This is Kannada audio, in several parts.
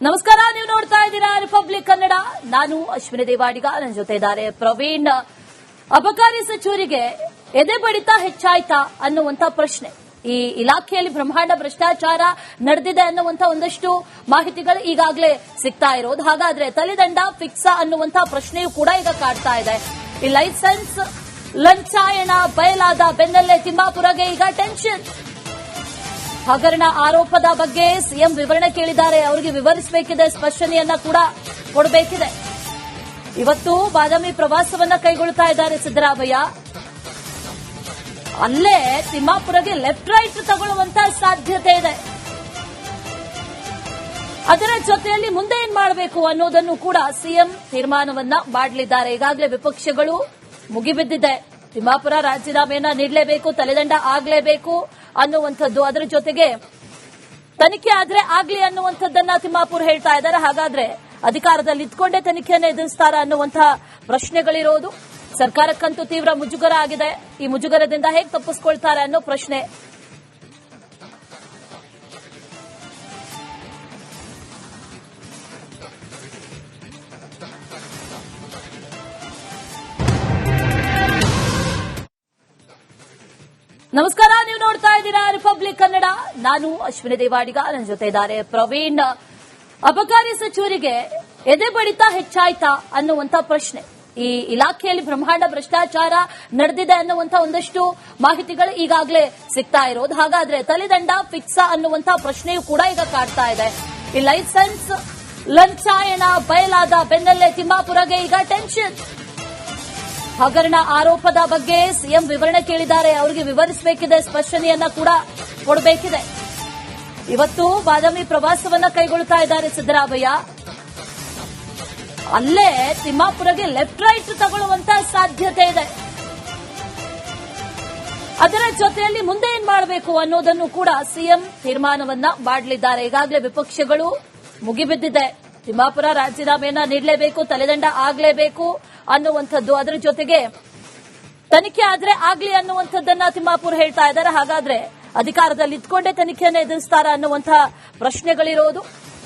ನಮಸ್ಕಾರ, ನೀವು ನೋಡ್ತಾ ಇದ್ದೀರಾ ರಿಪಬ್ಲಿಕ್ ಕನ್ನಡ. ನಾನು ಅಶ್ವಿನಿ ದೇವಾಡಿಗ, ನನ್ನ ಜೊತೆ ಇದ್ದಾರೆ ಪ್ರವೀಣ್. ಅಬಕಾರಿ ಸಚಿವರಿಗೆ ಎದೆ ಬಡಿತ ಹೆಚ್ಚಾಯ್ತಾ ಅನ್ನುವಂತ ಪ್ರಶ್ನೆ. ಈ ಇಲಾಖೆಯಲ್ಲಿ ಬ್ರಹ್ಮಾಂಡ ಭ್ರಷ್ಟಾಚಾರ ನಡೆದಿದೆ ಅನ್ನುವಂತ ಒಂದಷ್ಟು ಮಾಹಿತಿಗಳು ಈಗಾಗಲೇ ಸಿಗ್ತಾ ಇರೋದು. ಹಾಗಾದ್ರೆ ತಲೆದಂಡ ಫಿಕ್ಸ್ ಅನ್ನುವಂತ ಪ್ರಶ್ನೆಯೂ ಕೂಡ ಈಗ ಕಾಡ್ತಾ ಇದೆ. ಈ ಲೈಸೆನ್ಸ್ ಲಂಚಾಯಣ ಬಯಲಾದ ಬೆನ್ನಲ್ಲೇ ತಿಮ್ಮಾಪುರಗೆ ಈಗ ಟೆನ್ಷನ್. ಹಗರಣ ಆರೋಪದ ಬಗ್ಗೆ ಸಿಎಂ ವಿವರಣೆ ಕೇಳಿದ್ದಾರೆ. ಅವರಿಗೆ ವಿವರಿಸಬೇಕಿದೆ, ಸ್ಪಷ್ಟನೆಯನ್ನ ಕೂಡ ಕೊಡಬೇಕಿದೆ. ಇವತ್ತು ಬಾದಾಮಿ ಪ್ರವಾಸವನ್ನ ಕೈಗೊಳ್ಳುತ್ತಾ ಇದ್ದಾರೆ ಸಿದ್ದರಾಮಯ್ಯ. ಅಲ್ಲೇ ತಿಮ್ಮಾಪುರಗೆ ಲೆಫ್ಟ್ ರೈಟ್ ತಗೊಳ್ಳುವಂತ ಸಾಧ್ಯತೆ ಇದೆ. ಅದರ ಜೊತೆಯಲ್ಲಿ ಮುಂದೆ ಏನ್ ಮಾಡಬೇಕು ಅನ್ನೋದನ್ನು ಕೂಡ ಸಿಎಂ ತೀರ್ಮಾನವನ್ನ ಮಾಡಲಿದ್ದಾರೆ. ಈಗಾಗಲೇ ವಿಪಕ್ಷಗಳು ಮುಗಿಬಿದ್ದಿದೆ. ತಿಮ್ಮಾಪುರ ರಾಜೀನಾಮೆಯನ್ನ ನೀಡಲೇಬೇಕು, ತಲೆದಂಡ ಆಗಲೇಬೇಕು ಅನ್ನುವಂಥದ್ದು. ಅದರ ಜೊತೆಗೆ ತನಿಖೆ ಆದ್ರೆ ಆಗ್ಲಿ ಅನ್ನುವಂಥದ್ದನ್ನ ತಿಮ್ಮಾಪುರ ಹೇಳ್ತಾ ಇದ್ದಾರೆ. ಹಾಗಾದ್ರೆ ಅಧಿಕಾರದಲ್ಲಿ ಇದ್ಕೊಂಡೇ ತನಿಖೆಯನ್ನು ಎದುರಿಸ್ತಾರ ಅನ್ನುವಂತಹ ಪ್ರಶ್ನೆಗಳಿರೋದು. ಸರ್ಕಾರಕ್ಕಂತೂ ತೀವ್ರ ಮುಜುಗರ ಆಗಿದೆ. ಈ ಮುಜುಗರದಿಂದ ಹೇಗೆ ತಪ್ಪಿಸ್ಕೊಳ್ತಾರೆ ಅನ್ನೋ ಪ್ರಶ್ನೆ. ನಮಸ್ಕಾರ, ನೀವು ನೋಡ್ತಾ ಇದ್ದೀರಾ ರಿಪಬ್ಲಿಕ್ ಕನ್ನಡ. ನಾನು ಅಶ್ವಿನಿ ದೇವಾಡಿಗ, ನನ್ನ ಜೊತೆ ಇದ್ದಾರೆ ಪ್ರವೀಣ್. ಅಬಕಾರಿ ಸಚಿವರಿಗೆ ಎದೆ ಬಡಿತ ಹೆಚ್ಚಾಯ್ತಾ ಅನ್ನುವಂತ ಪ್ರಶ್ನೆ. ಈ ಇಲಾಖೆಯಲ್ಲಿ ಬ್ರಹ್ಮಾಂಡ ಭ್ರಷ್ಟಾಚಾರ ನಡೆದಿದೆ ಅನ್ನುವಂತ ಒಂದಷ್ಟು ಮಾಹಿತಿಗಳು ಈಗಾಗಲೇ ಸಿಗ್ತಾ ಇರೋದು. ಹಾಗಾದ್ರೆ ತಲೆದಂಡ ಫಿಕ್ಸ್ ಅನ್ನುವಂತ ಪ್ರಶ್ನೆಯೂ ಕೂಡ ಈಗ ಕಾಡ್ತಾ ಇದೆ. ಈ ಲೈಸೆನ್ಸ್ ಲಂಚಾಯಣ ಬಯಲಾದ ಬೆನ್ನಲ್ಲೇ ತಿಮ್ಮಾಪುರಗೆ ಈಗ ಟೆನ್ಷನ್. ಹಗರಣ ಆರೋಪದ ಬಗ್ಗೆ ಸಿಎಂ ವಿವರಣೆ ಕೇಳಿದ್ದಾರೆ. ಅವರಿಗೆ ವಿವರಿಸಬೇಕಿದೆ, ಸ್ಪಷ್ಟನೆಯನ್ನ ಕೂಡ ಕೊಡಬೇಕಿದೆ. ಇವತ್ತು ಬಾದಾಮಿ ಪ್ರವಾಸವನ್ನ ಕೈಗೊಳ್ಳುತ್ತಾ ಇದ್ದಾರೆ ಸಿದ್ದರಾಮಯ್ಯ. ಅಲ್ಲೇ ತಿಮ್ಮಾಪುರಗೆ ಲೆಫ್ಟ್ ರೈಟ್ ತಗೊಳ್ಳುವಂತ ಸಾಧ್ಯತೆ ಇದೆ. ಅದರ ಜೊತೆಯಲ್ಲಿ ಮುಂದೆ ಏನ್ ಮಾಡಬೇಕು ಅನ್ನೋದನ್ನು ಕೂಡ ಸಿಎಂ ತೀರ್ಮಾನವನ್ನ ಮಾಡಲಿದ್ದಾರೆ. ಈಗಾಗಲೇ ವಿಪಕ್ಷಗಳು ಮುಗಿಬಿದ್ದಿದೆ. ತಿಮ್ಮಾಪುರ ರಾಜೀನಾಮೆಯನ್ನ ನೀಡಲೇಬೇಕು, ತಲೆದಂಡ ಆಗಲೇಬೇಕು ಅನ್ನುವಂಥದ್ದು. ಅದರ ಜೊತೆಗೆ ತನಿಖೆ ಆದ್ರೆ ಆಗ್ಲಿ ಅನ್ನುವಂಥದ್ದನ್ನ ತಿಮ್ಮಾಪುರ ಹೇಳ್ತಾ ಇದ್ದಾರೆ. ಹಾಗಾದ್ರೆ ಅಧಿಕಾರದಲ್ಲಿ ಇದ್ಕೊಂಡೇ ತನಿಖೆಯನ್ನು ಎದುರಿಸ್ತಾರ ಅನ್ನುವಂತಹ ಪ್ರಶ್ನೆಗಳಿರೋದು.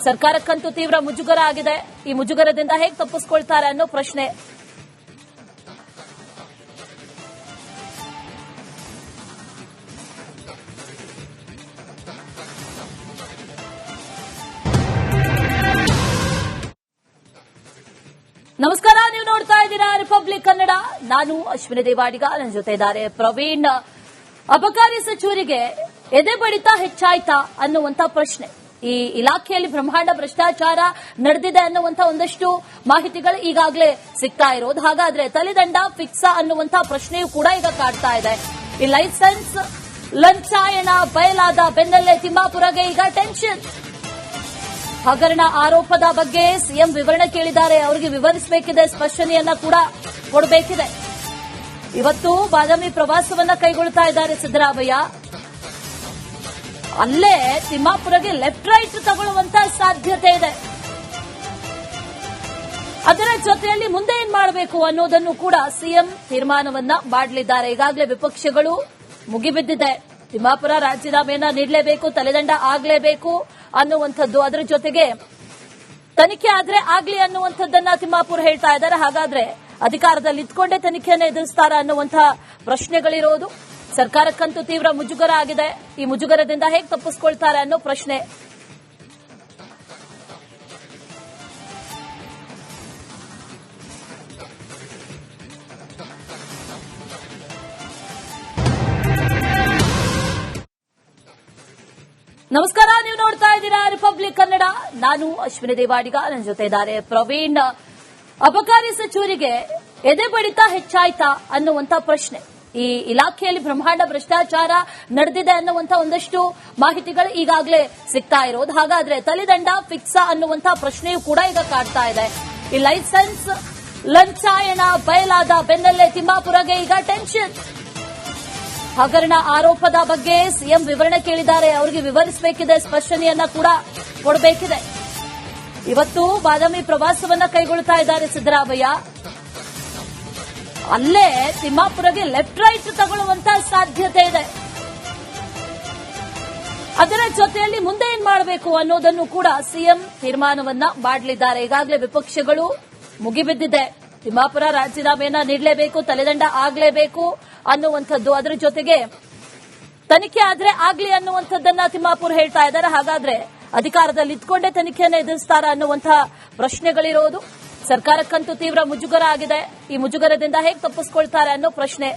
ಸರ್ಕಾರಕ್ಕಂತೂ ತೀವ್ರ ಮುಜುಗರ ಆಗಿದೆ. ಈ ಮುಜುಗರದಿಂದ ಹೇಗೆ ತಪ್ಪಿಸ್ಕೊಳ್ತಾರೆ ಅನ್ನೋ ಪ್ರಶ್ನೆ. ನಮಸ್ಕಾರ, ನೀವು ನೋಡ್ತಾ ಇದ್ದೀರಾ ರಿಪಬ್ಲಿಕ್ ಕನ್ನಡ. ನಾನು ಅಶ್ವಿನಿ ದೇವಾಡಿಗ, ನನ್ನ ಜೊತೆ ಇದ್ದಾರೆ ಪ್ರವೀಣ್. ಅಬಕಾರಿ ಸಚಿವರಿಗೆ ಎದೆ ಬಡಿತ ಹೆಚ್ಚಾಯ್ತಾ ಅನ್ನುವಂತ ಪ್ರಶ್ನೆ. ಈ ಇಲಾಖೆಯಲ್ಲಿ ಬ್ರಹ್ಮಾಂಡ ಭ್ರಷ್ಟಾಚಾರ ನಡೆದಿದೆ ಅನ್ನುವಂತ ಒಂದಷ್ಟು ಮಾಹಿತಿಗಳು ಈಗಾಗಲೇ ಸಿಗ್ತಾ ಇರೋದು. ಹಾಗಾದ್ರೆ ತಲೆದಂಡ ಫಿಕ್ಸ್ ಅನ್ನುವಂತ ಪ್ರಶ್ನೆಯೂ ಕೂಡ ಈಗ ಕಾಡ್ತಾ ಇದೆ. ಈ ಲೈಸೆನ್ಸ್ ಲಂಚಾಯಣ ಬಯಲಾದ ಬೆನ್ನಲ್ಲೇ ತಿಮ್ಮಾಪುರಗೆ ಈಗ ಟೆನ್ಷನ್. ಹಗರಣ ಆರೋಪದ ಬಗ್ಗೆ ಸಿಎಂ ವಿವರಣೆ ಕೇಳಿದ್ದಾರೆ. ಅವರಿಗೆ ವಿವರಿಸಬೇಕಿದೆ, ಸ್ಪಷ್ಟನೆಯನ್ನ ಕೂಡ ಕೊಡಬೇಕಿದೆ. ಇವತ್ತು ಬಾದಾಮಿ ಪ್ರವಾಸವನ್ನ ಕೈಗೊಳ್ಳುತ್ತಾ ಇದ್ದಾರೆ ಸಿದ್ದರಾಮಯ್ಯ. ಅಲ್ಲೇ ತಿಮ್ಮಾಪುರಗೆ ಲೆಫ್ಟ್ ರೈಟ್ ತಗೊಳ್ಳುವಂತ ಸಾಧ್ಯತೆ ಇದೆ. ಅದರ ಜೊತೆಯಲ್ಲಿ ಮುಂದೆ ಏನ್ ಮಾಡಬೇಕು ಅನ್ನೋದನ್ನು ಕೂಡ ಸಿಎಂ ತೀರ್ಮಾನವನ್ನ ಮಾಡಲಿದ್ದಾರೆ. ಈಗಾಗಲೇ ವಿಪಕ್ಷಗಳು ಮುಗಿಬಿದ್ದಿದೆ. ತಿಮ್ಮಾಪುರ ರಾಜೀನಾಮೆಯನ್ನ ನೀಡಲೇಬೇಕು, ತಲೆದಂಡ ಆಗಲೇಬೇಕು ಅನ್ನುವಂಥದ್ದು. ಅದರ ಜೊತೆಗೆ ತನಿಖೆ ಆದ್ರೆ ಆಗ್ಲಿ ಅನ್ನುವಂಥದ್ದನ್ನ ತಿಮ್ಮಾಪುರ ಹೇಳ್ತಾ ಇದ್ದಾರೆ. ಹಾಗಾದ್ರೆ ಅಧಿಕಾರದಲ್ಲಿ ಇದ್ಕೊಂಡೇ ತನಿಖೆಯನ್ನು ಎದುರಿಸ್ತಾರ ಅನ್ನುವಂತಹ ಪ್ರಶ್ನೆಗಳಿರೋದು. ಸರ್ಕಾರಕ್ಕಂತೂ ತೀವ್ರ ಮುಜುಗರ ಆಗಿದೆ. ಈ ಮುಜುಗರದಿಂದ ಹೇಗೆ ತಪ್ಪಿಸ್ಕೊಳ್ತಾರೆ ಅನ್ನೋ ಪ್ರಶ್ನೆ. ನಮಸ್ಕಾರ, ನೀವು ನೋಡ್ತಾ ಇದ್ದೀರಾ ರಿಪಬ್ಲಿಕ್ ಕನ್ನಡ. ನಾನು ಅಶ್ವಿನಿ ದೇವಾಡಿಗ, ನನ್ನ ಜೊತೆ ಇದ್ದಾರೆ ಪ್ರವೀಣ್. ಅಬಕಾರಿ ಸಚಿವರಿಗೆ ಎದೆ ಬಡಿತ ಹೆಚ್ಚಾಯ್ತಾ ಅನ್ನುವಂತ ಪ್ರಶ್ನೆ. ಈ ಇಲಾಖೆಯಲ್ಲಿ ಬ್ರಹ್ಮಾಂಡ ಭ್ರಷ್ಟಾಚಾರ ನಡೆದಿದೆ ಅನ್ನುವಂತ ಒಂದಷ್ಟು ಮಾಹಿತಿಗಳು ಈಗಾಗಲೇ ಸಿಗ್ತಾ ಇರೋದು. ಹಾಗಾದ್ರೆ ತಲೆದಂಡ ಫಿಕ್ಸ್ ಅನ್ನುವಂತ ಪ್ರಶ್ನೆಯೂ ಕೂಡ ಈಗ ಕಾಡ್ತಾ ಇದೆ. ಈ ಲೈಸೆನ್ಸ್ ಲಂಚಾಯಣ ಬಯಲಾದ ಬೆನ್ನಲ್ಲೇ ತಿಮ್ಮಾಪುರಗೆ ಈಗ ಟೆನ್ಷನ್. ಹಗರಣ ಆರೋಪದ ಬಗ್ಗೆ ಸಿಎಂ ವಿವರಣೆ ಕೇಳಿದ್ದಾರೆ. ಅವರಿಗೆ ವಿವರಿಸಬೇಕಿದೆ, ಸ್ಪಷ್ಟನೆಯನ್ನ ಕೂಡ ಕೊಡಬೇಕಿದೆ. ಇವತ್ತು ಬಾದಾಮಿ ಪ್ರವಾಸವನ್ನ ಕೈಗೊಳ್ಳುತ್ತಾ ಇದ್ದಾರೆ ಸಿದ್ದರಾಮಯ್ಯ. ಅಲ್ಲೇ ತಿಮ್ಮಾಪುರಗೆ ಲೆಫ್ಟ್ ರೈಟ್ ತಗೊಳ್ಳುವಂತ ಸಾಧ್ಯತೆ ಇದೆ. ಅದರ ಜೊತೆಯಲ್ಲಿ ಮುಂದೆ ಏನ್ ಮಾಡಬೇಕು ಅನ್ನೋದನ್ನು ಕೂಡ ಸಿಎಂ ತೀರ್ಮಾನವನ್ನ ಮಾಡಲಿದ್ದಾರೆ. ಈಗಾಗಲೇ ವಿಪಕ್ಷಗಳು ಮುಗಿಬಿದ್ದಿದೆ. ತಿಮ್ಮಾಪುರ ರಾಜೀನಾಮೆಯನ್ನ ನೀಡಲೇಬೇಕು, ತಲೆದಂಡ ಆಗಲೇಬೇಕು ಅನ್ನುವಂಥದ್ದು. ಅದರ ಜೊತೆಗೆ ತನಿಖೆ ಆದ್ರೆ ಆಗ್ಲಿ ಅನ್ನುವಂಥದ್ದನ್ನ ತಿಮ್ಮಾಪುರ ಹೇಳ್ತಾ ಇದ್ದಾರೆ. ಹಾಗಾದ್ರೆ ಅಧಿಕಾರದಲ್ಲಿ ಇದ್ಕೊಂಡೇ ತನಿಖೆಯನ್ನು ಎದುರಿಸ್ತಾರ ಅನ್ನುವಂತಹ ಪ್ರಶ್ನೆಗಳಿರೋದು. ಸರ್ಕಾರಕ್ಕಂತೂ ತೀವ್ರ ಮುಜುಗರ ಆಗಿದೆ. ಈ ಮುಜುಗರದಿಂದ ಹೇಗೆ ತಪ್ಪಿಸ್ಕೊಳ್ತಾರೆ ಅನ್ನೋ ಪ್ರಶ್ನೆ.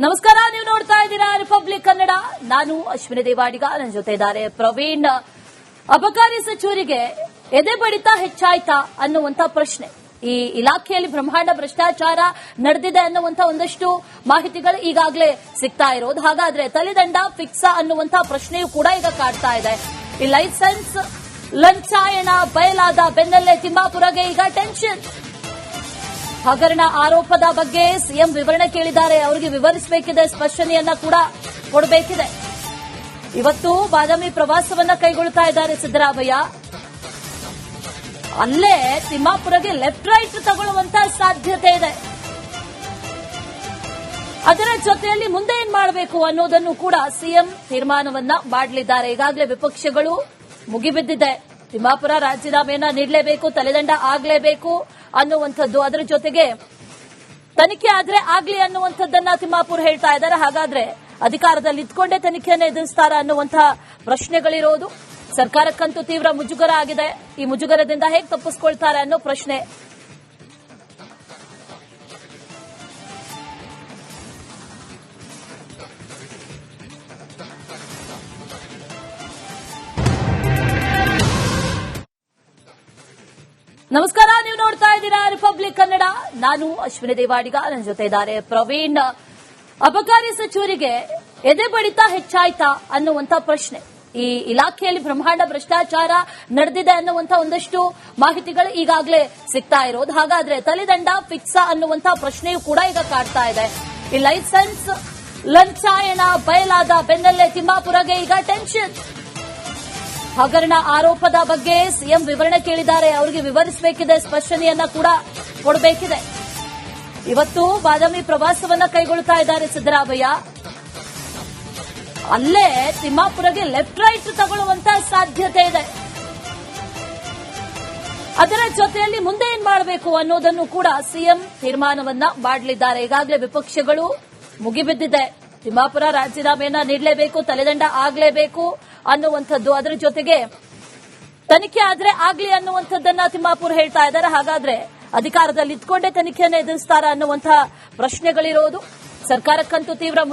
ನಮಸ್ಕಾರ, ನೀವು ನೋಡ್ತಾ ಇದ್ದೀರಾ ರಿಪಬ್ಲಿಕ್ ಕನ್ನಡ. ನಾನು ಅಶ್ವಿನಿ ದೇವಾಡಿಗ, ನನ್ನ ಜೊತೆ ಇದ್ದಾರೆ ಪ್ರವೀಣ್. ಅಬಕಾರಿ ಸಚಿವರಿಗೆ ಎದೆ ಬಡಿತ ಹೆಚ್ಚಾಯ್ತಾ ಅನ್ನುವಂತ ಪ್ರಶ್ನೆ. ಈ ಇಲಾಖೆಯಲ್ಲಿ ಬ್ರಹ್ಮಾಂಡ ಭ್ರಷ್ಟಾಚಾರ ನಡೆದಿದೆ ಅನ್ನುವಂತ ಒಂದಷ್ಟು ಮಾಹಿತಿಗಳು ಈಗಾಗಲೇ ಸಿಗ್ತಾ ಇರೋದು. ಹಾಗಾದ್ರೆ ತಲೆದಂಡ ಫಿಕ್ಸಾ ಅನ್ನುವಂತ ಪ್ರಶ್ನೆಯೂ ಕೂಡ ಈಗ ಕಾಡ್ತಾ ಇದೆ. ಈ ಲೈಸೆನ್ಸ್ ಲಂಚಾಯಣ ಬಯಲಾದ ಬೆನ್ನಲ್ಲೇ ತಿಮ್ಮಾಪುರಗೆ ಈಗ ಟೆನ್ಷನ್. ಹಗರಣ ಆರೋಪದ ಬಗ್ಗೆ ಸಿಎಂ ವಿವರಣೆ ಕೇಳಿದ್ದಾರೆ. ಅವರಿಗೆ ವಿವರಿಸಬೇಕಿದೆ, ಸ್ಪಷ್ಟನೆಯನ್ನ ಕೂಡ ಕೊಡಬೇಕಿದೆ. ಇವತ್ತು ಬಾದಾಮಿ ಪ್ರವಾಸವನ್ನ ಕೈಗೊಳ್ತಾ ಇದ್ದಾರೆ ಸಿದ್ದರಾಮಯ್ಯ. ಅಲ್ಲೇ ತಿಮ್ಮಾಪುರಗೆ ಲೆಫ್ಟ್ ರೈಟ್ ತಗೊಳ್ಳುವಂತ ಸಾಧ್ಯತೆ ಇದೆ. ಅದರ ಜೊತೆಯಲ್ಲಿ ಮುಂದೆ ಏನ್ ಮಾಡಬೇಕು ಅನ್ನೋದನ್ನು ಕೂಡ ಸಿಎಂ ತೀರ್ಮಾನವನ್ನ ಮಾಡಲಿದ್ದಾರೆ. ಈಗಾಗಲೇ ವಿಪಕ್ಷಗಳು ಮುಗಿಬಿದ್ದಿದೆ. ತಿಮ್ಮಾಪುರ ರಾಜೀನಾಮೆಯನ್ನ ನೀಡಲೇಬೇಕು, ತಲೆದಂಡ ಆಗಲೇಬೇಕು ಅನ್ನುವಂಥದ್ದು. ಅದರ ಜೊತೆಗೆ ತನಿಖೆ ಆದ್ರೆ ಆಗ್ಲಿ ಅನ್ನುವಂಥದ್ದನ್ನ ತಿಮ್ಮಾಪುರ ಹೇಳ್ತಾ ಇದ್ದಾರೆ. ಹಾಗಾದ್ರೆ ಅಧಿಕಾರದಲ್ಲಿ ಇದ್ಕೊಂಡೇ ತನಿಖೆಯನ್ನು ಎದುರಿಸ್ತಾರ ಅನ್ನುವಂತಹ ಪ್ರಶ್ನೆಗಳಿರೋದು. ಸರ್ಕಾರಕ್ಕಂತೂ ತೀವ್ರ ಮುಜುಗರ ಆಗಿದೆ. ಈ ಮುಜುಗರದಿಂದ ಹೇಗೆ ತಪ್ಪಿಸ್ಕೊಳ್ತಾರೆ ಅನ್ನೋ ಪ್ರಶ್ನೆ. ನಮಸ್ಕಾರ, ನೀವು ನೋಡ್ತಾ ಇದ್ದೀರಾ ರಿಪಬ್ಲಿಕ್ ಕನ್ನಡ. ನಾನು ಅಶ್ವಿನಿ ದೇವಾಡಿಗ, ನನ್ನ ಜೊತೆ ಇದ್ದಾರೆ ಪ್ರವೀಣ್. ಅಬಕಾರಿ ಸಚಿವರಿಗೆ ಎದೆ ಬಡಿತ ಹೆಚ್ಚಾಯ್ತಾ ಅನ್ನುವಂತ ಪ್ರಶ್ನೆ. ಈ ಇಲಾಖೆಯಲ್ಲಿ ಬ್ರಹ್ಮಾಂಡ ಭ್ರಷ್ಟಾಚಾರ ನಡೆದಿದೆ ಅನ್ನುವಂತ ಒಂದಷ್ಟು ಮಾಹಿತಿಗಳು ಈಗಾಗಲೇ ಸಿಗ್ತಾ ಇರೋದು. ಹಾಗಾದ್ರೆ ತಲೆದಂಡ ಫಿಕ್ಸಾ ಅನ್ನುವಂತ ಪ್ರಶ್ನೆಯೂ ಕೂಡ ಈಗ ಕಾಡ್ತಾ ಇದೆ. ಈ ಲೈಸೆನ್ಸ್ ಲಂಚಾಯಣ ಬಯಲಾದ ಬೆನ್ನಲ್ಲೇ ತಿಮ್ಮಾಪುರಗೆ ಈಗ ಟೆನ್ಷನ್. ಹಗರಣ ಆರೋಪದ ಬಗ್ಗೆ ಸಿಎಂ ವಿವರಣೆ ಕೇಳಿದ್ದಾರೆ. ಅವರಿಗೆ ವಿವರಿಸಬೇಕಿದೆ, ಸ್ಪಷ್ಟನೆಯನ್ನ ಕೂಡ ಕೊಡಬೇಕಿದೆ. ಇವತ್ತು ಬಾದಾಮಿ ಪ್ರವಾಸವನ್ನ ಕೈಗೊಳ್ತಾ ಇದ್ದಾರೆ ಸಿದ್ದರಾಮಯ್ಯ. ಅಲ್ಲೇ ತಿಮ್ಮಾಪುರಗೆ ಲೆಫ್ಟ್ ರೈಟ್ ತಗೊಳ್ಳುವಂತ ಸಾಧ್ಯತೆ ಇದೆ. ಅದರ ಜೊತೆಯಲ್ಲಿ ಮುಂದೆ ಏನ್ ಮಾಡಬೇಕು ಅನ್ನೋದನ್ನು ಕೂಡ ಸಿಎಂ ತೀರ್ಮಾನವನ್ನ ಮಾಡಲಿದ್ದಾರೆ. ಈಗಾಗಲೇ ವಿಪಕ್ಷಗಳು ಮುಗಿಬಿದ್ದಿದೆ. ತಿಮ್ಮಾಪುರ ರಾಜೀನಾಮೆಯನ್ನ ನೀಡಲೇಬೇಕು, ತಲೆದಂಡ ಆಗಲೇಬೇಕು ಅನ್ನುವಂಥದ್ದು. ಅದರ ಜೊತೆಗೆ ತನಿಖೆ ಆದ್ರೆ ಆಗ್ಲಿ ಅನ್ನುವಂಥದ್ದನ್ನ ತಿಮ್ಮಾಪುರ ಹೇಳ್ತಾ ಇದ್ದಾರೆ. ಹಾಗಾದ್ರೆ ಅಧಿಕಾರದಲ್ಲಿ ಇದ್ಕೊಂಡೇ ತನಿಖೆಯನ್ನು ಎದುರಿಸ್ತಾರ ಅನ್ನುವಂತಹ ಪ್ರಶ್ನೆಗಳಿರೋದು. ಸರ್ಕಾರಕ್ಕಂತೂ ತೀವ್ರ